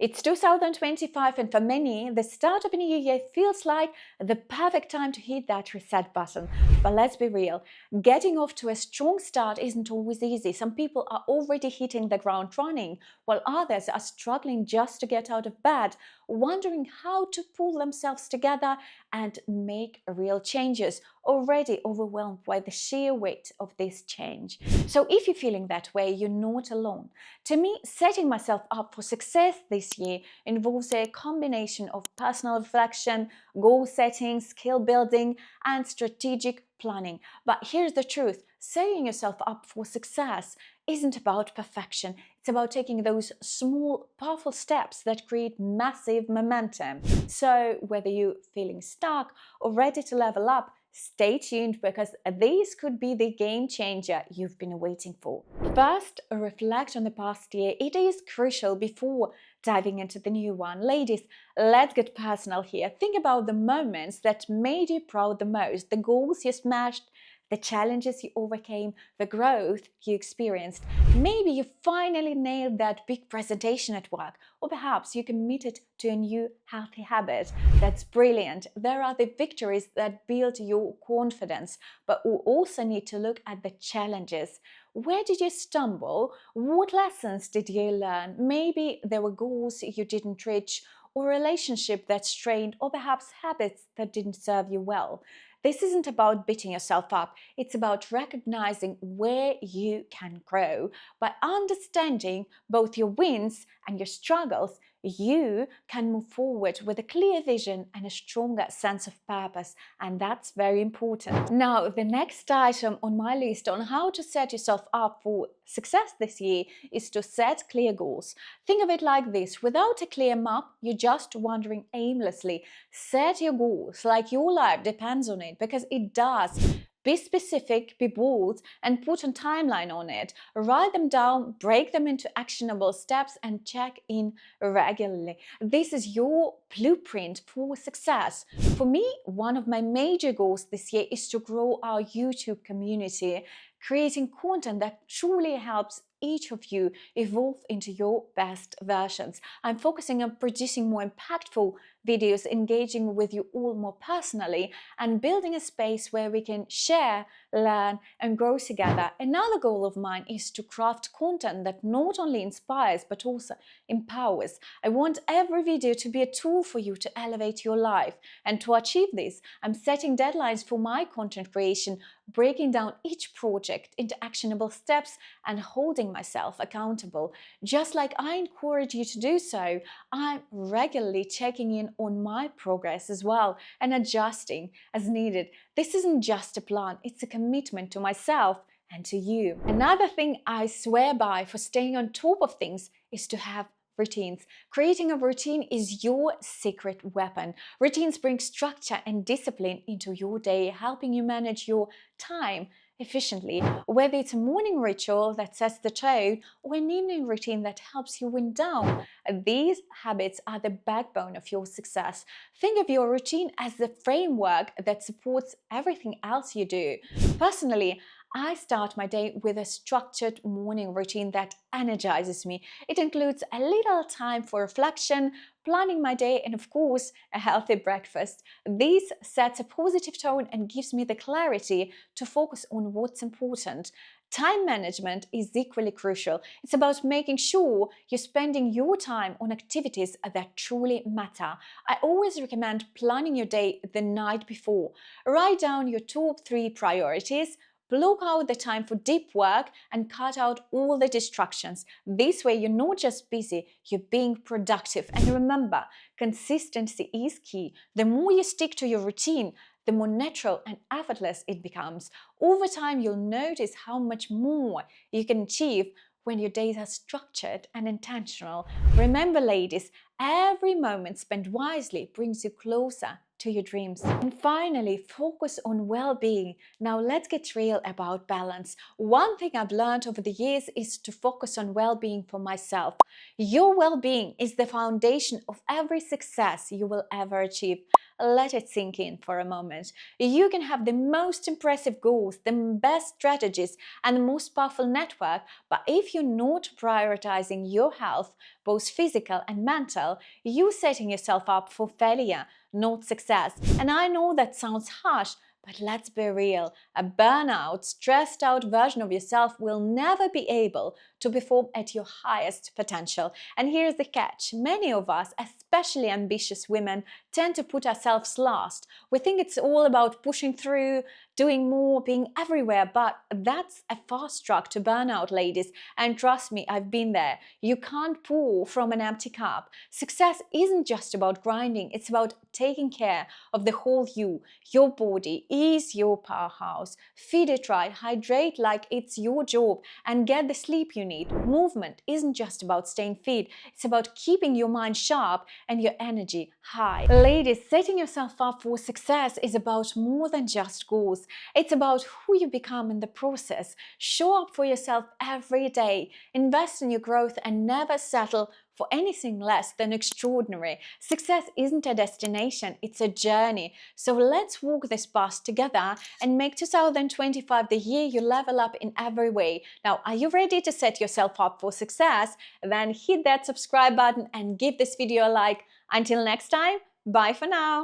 It's 2025, and for many, the start of a new year feels like the perfect time to hit that reset button. But let's be real, getting off to a strong start isn't always easy. Some people are already hitting the ground running, while others are struggling just to get out of bed, wondering how to pull themselves together and make real changes, already overwhelmed by the sheer weight of this change. So if you're feeling that way, you're not alone. To me, setting myself up for success this year involves a combination of personal reflection, goal setting, skill building, and strategic planning. But here's the truth, setting yourself up for success isn't about perfection. It's about taking those small, powerful steps that create massive momentum. So whether you're feeling stuck or ready to level up, stay tuned because this could be the game changer you've been waiting for. First, reflect on the past year. It is crucial before diving into the new one. Ladies, let's get personal here. Think about the moments that made you proud the most, the goals you smashed, the challenges you overcame, the growth you experienced. Maybe you finally nailed that big presentation at work, or perhaps you committed to a new healthy habit. That's brilliant. There are the victories that build your confidence, but we also need to look at the challenges. Where did you stumble? What lessons did you learn? Maybe there were goals you didn't reach, or a relationship that strained, or perhaps habits that didn't serve you well. This isn't about beating yourself up, it's about recognizing where you can grow. By understanding both your wins and your struggles, you can move forward with a clear vision and a stronger sense of purpose, and that's very important. Now, the next item on my list on how to set yourself up for success this year is to set clear goals. Think of it like this: without a clear map, you're just wandering aimlessly. Set your goals like your life depends on it, because it does. Be specific, be bold, and put a timeline on it. Write them down, break them into actionable steps, and check in regularly. This is your blueprint for success. For me, one of my major goals this year is to grow our YouTube community, creating content that truly helps each of you evolve into your best versions. I'm focusing on producing more impactful videos, engaging with you all more personally, and building a space where we can share, learn, and grow together. Another goal of mine is to craft content that not only inspires but also empowers. I want every video to be a tool for you to elevate your life. And to achieve this, I'm setting deadlines for my content creation, breaking down each project into actionable steps, and holding myself accountable. Just like I encourage you to do so, I'm regularly checking in on my progress as well and adjusting as needed. This isn't just a plan, it's a commitment to myself and to you. Another thing I swear by for staying on top of things is to have routines. Creating a routine is your secret weapon. Routines bring structure and discipline into your day, helping you manage your time efficiently. Whether it's a morning ritual that sets the tone or an evening routine that helps you wind down, these habits are the backbone of your success. Think of your routine as the framework that supports everything else you do. Personally, I start my day with a structured morning routine that energizes me. It includes a little time for reflection, planning my day, and of course, a healthy breakfast. This sets a positive tone and gives me the clarity to focus on what's important. Time management is equally crucial. It's about making sure you're spending your time on activities that truly matter. I always recommend planning your day the night before. Write down your top 3 priorities, block out the time for deep work, and cut out all the distractions. This way, you're not just busy, you're being productive. And remember, consistency is key. The more you stick to your routine, the more natural and effortless it becomes. Over time, you'll notice how much more you can achieve when your days are structured and intentional. Remember, ladies, every moment spent wisely brings you closer to your dreams. And finally, focus on well-being. Now let's get real about balance. One thing I've learned over the years is to focus on well-being for myself. Your well-being is the foundation of every success you will ever achieve. let it sink in for a moment. You can have the most impressive goals, the best strategies, and the most powerful network, but if you're not prioritizing your health, both physical and mental, you're setting yourself up for failure, not success. And I know that sounds harsh, but let's be real, a burnout, stressed out version of yourself will never be able to perform at your highest potential. And here's the catch, many of us, especially ambitious women, tend to put ourselves last. We think it's all about pushing through, doing more, being everywhere, but that's a fast track to burnout, ladies. And trust me, I've been there. You can't pour from an empty cup. Success isn't just about grinding, it's about taking care of the whole you. Your body is your powerhouse. Feed it right, hydrate like it's your job, and get the sleep you need. Movement isn't just about staying fit, it's about keeping your mind sharp and your energy high. Ladies, setting yourself up for success is about more than just goals. It's about who you become in the process. Show up for yourself every day, invest in your growth, and never settle for anything less than extraordinary. Success isn't a destination, it's a journey. So let's walk this path together and make 2025 the year you level up in every way. Now, are you ready to set yourself up for success? Then hit that subscribe button and give this video a like. Until next time, bye for now.